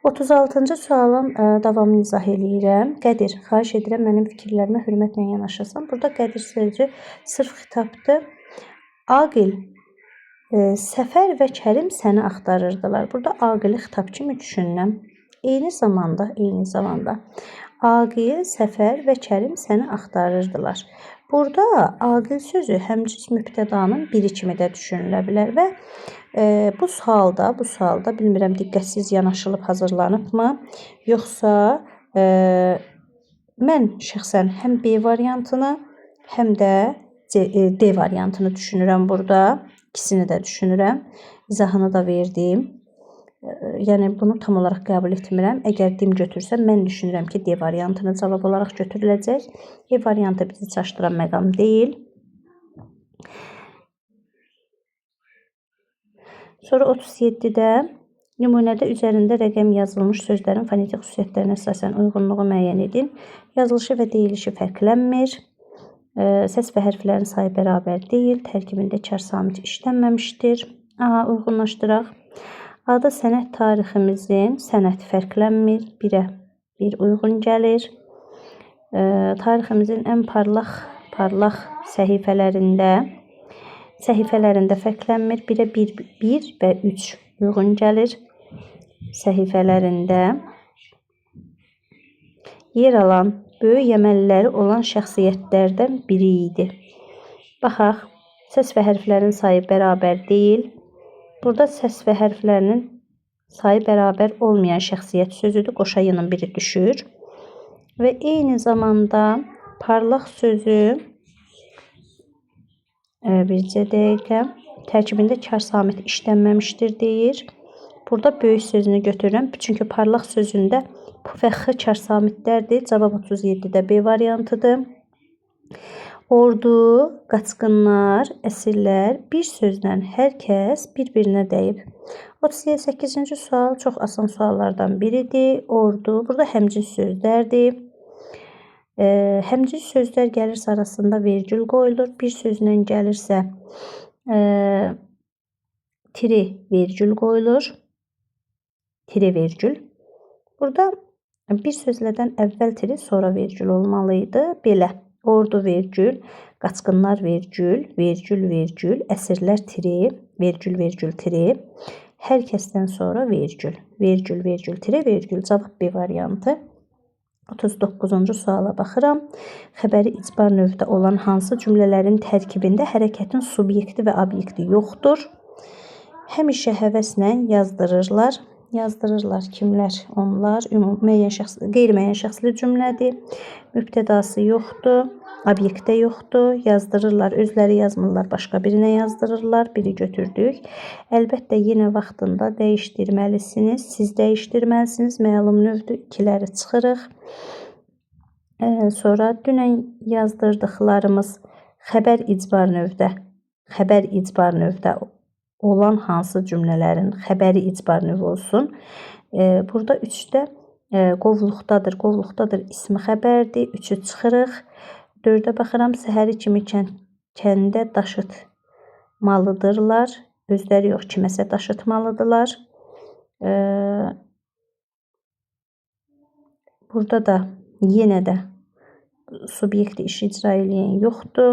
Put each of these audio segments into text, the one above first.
36-cı sualın davamını izah eləyirəm. Qədir, xahiş edirəm mənim fikirlərimə hörmətlə yanaşasan. Burada Qədir sözü sırf xitabdır. Aqil, Səfər və Kərim səni axtarırdılar. Burada Aqili xitab kimi düşünürəm. Eyni zamanda Aqil, Səfər və Kərim səni axtarırdılar. Burada Aqil sözü həmcins mübtədanın biri kimi də düşünülə bilər və bu sualda bilmirəm diqqətsiz yanaşılıb hazırlanıbmı, yoxsa mən şəxsən həm B variantını, həm də D variantını düşünürəm burada. İkisini də düşünürəm. İzahını da verdim. Yəni bunu tam olaraq qəbul etmirəm. Əgər dim götürsəm, mən düşünürəm ki, D variantını cavab olaraq götürüləcək. E variantı bizi çaşdıran məqam deyil. Sonra 37-də nümunədə üzərində rəqəm yazılmış sözlərin fonetik xüsusiyyətlərinə əsasən uyğunluğu müəyyən edin. Yazılışı və deyilişi fərqlənmir. Səs və hərflərin sayı bərabər deyil. Tərkibində kar samit işlənməmişdir. Uyğunlaşdıraq. Adı sənət tariximizin sənəti fərqlənmir. 1-ə 1 uyğun gəlir. Tariximizin ən parlaq səhifələrində fərqlənmir. 1-ə 1 və 3 uyğun gəlir. Səhifələrində yer alan böyük əməlləri olan şəxsiyyətlərdən biri idi. Baxaq, səs və hərflərin sayı bərabər deyil. Burada səs və hərflərinin sayı bərabər olmayan şəxsiyyət sözüdür. Qoşayının biri düşür. Və eyni zamanda parlaq sözü bircə dəqiqə tərkibində kar samit işlənməmişdir deyir. Burada böyük sözünü götürürəm. Çünki parlaq sözündə P və X kar samitlərdir. Cavab 37-də B variantıdır. Ordu, qaçqınlar, əsirlər bir sözlə hər kəs bir-birinə dəyib. 38-ci sual çox asan suallardan biridir. Ordu, burada həmcins sözlərdir. Həmcins sözlər gəlirsə arasında vergül qoyulur. Bir sözlə gəlirsə tiri vergül qoyulur. Tiri vergül. Burada bir sözlərdən əvvəl tiri, sonra vergül olmalı idi. Belə. Ordu vergül, qaçqınlar vergül, vergül, əsirlər tiri, vergül, tiri. Hər kəsdən sonra vergül, tiri, vergül. Cavab B variantı. 39-cu suala baxıram. Xəbəri icbar növdə olan hansı cümlələrin tərkibində hərəkətin subyekti və obyekti yoxdur? Həmişə həvəslə yazdırırlar. Yazdırırlar kimlər? Onlar qeyri-müəyyən şəxsli cümlədir. Mübtədası yoxdur. Obyektdə yoxdur. Yazdırırlar. Özləri yazmırlar. Başqa birinə yazdırırlar. Biri götürdük. Əlbəttə yenə vaxtında dəyişdirməlisiniz. Siz dəyişdirməlisiniz. Məlum növdür. İkiləri çıxırıq. Sonra dünən yazdırdıqlarımız xəbər icbar növdə olan hansı cümlələrin xəbəri icbar növü olsun. Burada 3-də qovluqdadır. Qovluqdadır ismi xəbərdir. 3-ü çıxırıq. 4-ə baxıram. Səhəri kimi kəndə daşıtmalıdırlar. Özləri yox, kiməsə daşıtmalıdırlar. Burada da yenə də subyekti iş icra eləyən yoxdur.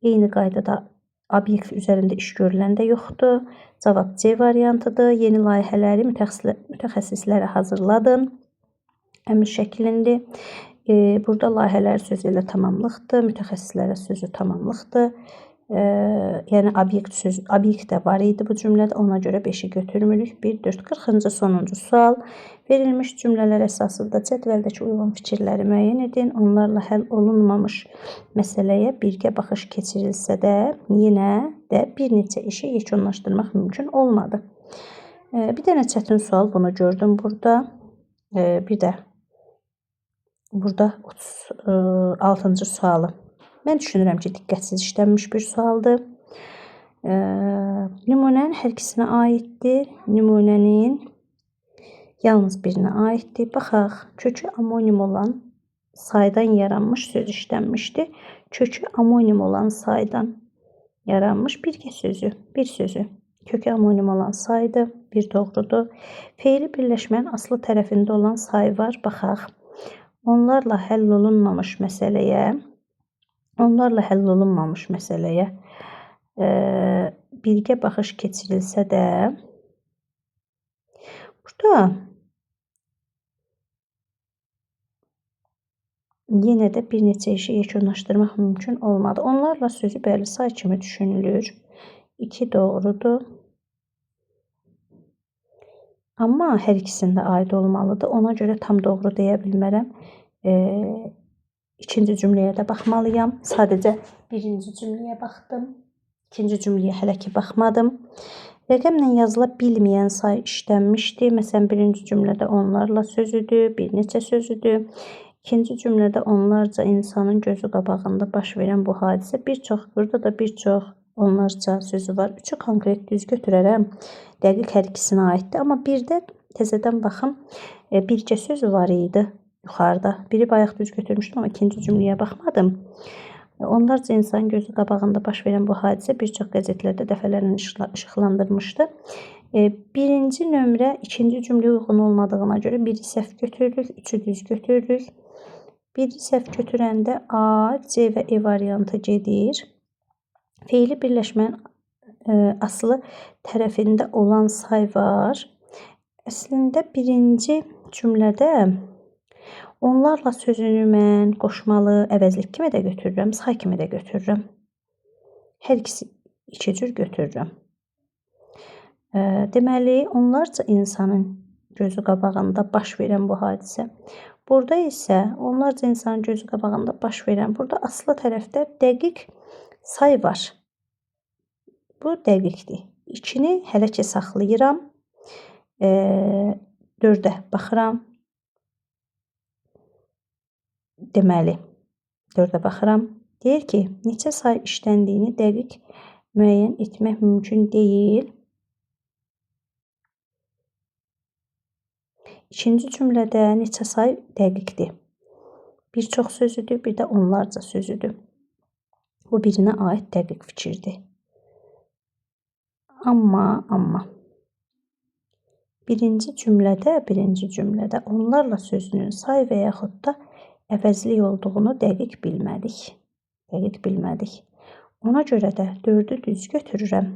Eyni qaydada obyekt üzərində iş görülən də yoxdur. Cavab C variantıdır. Yeni layihələri mütəxəssislərə hazırladın. Əmr şəklində. Burada layihələr sözü ilə tamamlıqdır. Mütəxəssislərə sözü tamamlıqdır. Yəni obyekt də var idi bu cümlədə. Ona görə 5-i götürmürük. 1, 4, 40-cı sonuncu sual. Verilmiş cümlələr əsasında cədvəldəki uyğun fikirləri müəyyən edin. Onlarla həll olunmamış məsələyə birgə baxış keçirilsə də yenə də bir neçə işi yekunlaşdırmaq mümkün olmadı. Bir dənə çətin sual bunu gördüm burada. Bir də burada 36-cı sualı. Mən düşünürəm ki, diqqətsiz işlənmiş bir sualdır. Nümunənin hər ikisinə aiddir. Nümunənin yalnız birinə aiddir. Baxaq, kökü amonim olan saydan yaranmış söz işlənmişdir. Kökü amonim olan saydan yaranmış bir sözü. Kökü amonim olan saydır. Bir doğrudur. Feili birləşmənin aslı tərəfində olan say var. Baxaq. Onlarla həll olunmamış məsələyə birgə baxış keçirilsə də burada yenə də bir neçə işi yekunlaşdırmaq mümkün olmadı. Onlarla sözü bəli say kimi düşünülür. 2 doğrudur. Amma hər ikisində aid olmalıdır. Ona görə tam doğru deyə bilmərəm. İkinci cümləyə də baxmalıyam. Sadəcə birinci cümləyə baxdım. İkinci cümləyə hələ ki baxmadım. Rəqəmlə yazıla bilməyən say işlənmişdi. Məsələn, birinci cümlədə onlarla sözüdür, bir neçə sözüdür. İkinci cümlədə onlarca insanın gözü qabağında baş verən bu hadisə burada da bir çox onlarca sözü var. 3-ü konkret düz götürərəm. Dəqiq hər ikisinə aiddir. Amma bir də təzədən baxım, bircə sözü var idi yuxarıda. Biri bayaq düz götürmüşdüm, amma ikinci cümləyə baxmadım. Onlarca insanın gözü qabağında baş verən bu hadisə bir çox qəzetlərdə dəfələrlə işıqlandırmışdı. Birinci nömrə ikinci cümləyə uyğun olmadığına görə biri səhv götürürük, 3-ü düz götürürük. Biri səhv götürəndə A, C və E variantı gedir. Feili birləşmənin aslı tərəfində olan say var. Əslində birinci cümlədə onlarla sözünü mən qoşmalı, əvəzlik kimi də götürürəm, say kimi də götürürəm. Hər ikisi iki cür götürürəm. Deməli, onlarca insanın gözü qabağında baş verən bu hadisə. Burada isə onlarca insanın gözü qabağında baş verən, burada aslı tərəfdə dəqiq say var. Bu dəqiqdir. 2-ni hələ ki saxlayıram. 4-ə baxıram. Deməli, 4-ə baxıram. Deyir ki, neçə say işləndiyini dəqiq müəyyən etmək mümkün deyil. İkinci cümlədə neçə say dəqiqdir. Bir çox sözüdür, bir də onlarca sözüdür. Bu birinə aid dəqiq fikirdir. Amma birinci cümlədə onlarla sözünün say və yaxud da əvəzlik olduğunu dəqiq bilmədik. Ona görə də 4-ü düz götürürəm.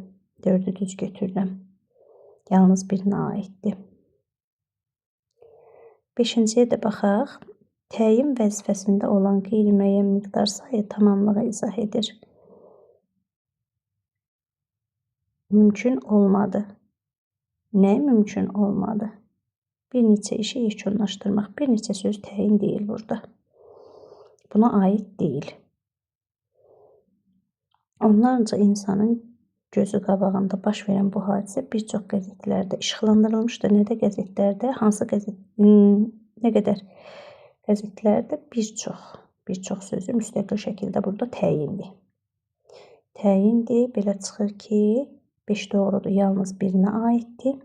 Yalnız birinə aiddir. 5-ciyə də baxaq. Təyin vəzifəsində olan qeyri-müəyyən miqdar sayı tamamlığı izah edir. Mümkün olmadı. Nə mümkün olmadı? Bir neçə işi yekunlaşdırmaq. Bir neçə söz təyin deyil burada. Buna aid deyil. Onlarca insanın gözü qabağında baş verən bu hadisə bir çox qəzetlərdə işıqlandırılmışdır. Nədə qəzetlərdə? Hansı qəzet? Nə qədər qəzetlərdə? Bir çox sözü müstəqil şəkildə burada təyindir. Belə çıxır ki, 5 doğrudur, yalnız birinə aiddir.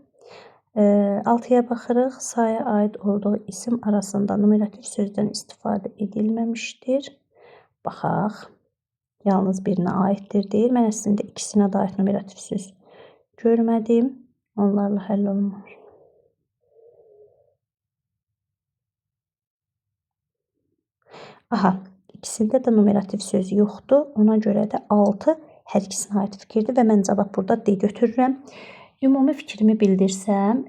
6-ya baxırıq. Saya aid olduğu isim arasında numerativ sözdən istifadə edilməmişdir. Baxaq. Yalnız birinə aiddir deyil. Mən əslində ikisinə dair numerativ söz görmədim. Onlarla həll olunmamış. İkisində də numerativ söz yoxdur. Ona görə də 6 hər ikisinə aid fikirdir və mən cavab burada D götürürəm. Ümumi fikrimi bildirsəm,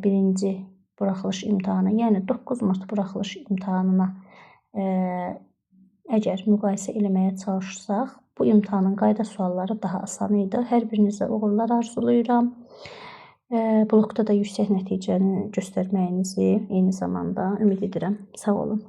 birinci buraxılış imtahanı, yəni 9 mart buraxılış imtahanına əgər müqayisə eləməyə çalışsaq, bu imtahanın qayda sualları daha asan idi. Hər birinizə uğurlar arzulayıram. Blokda da yüksək nəticəni göstərməyinizi eyni zamanda ümid edirəm. Sağ olun.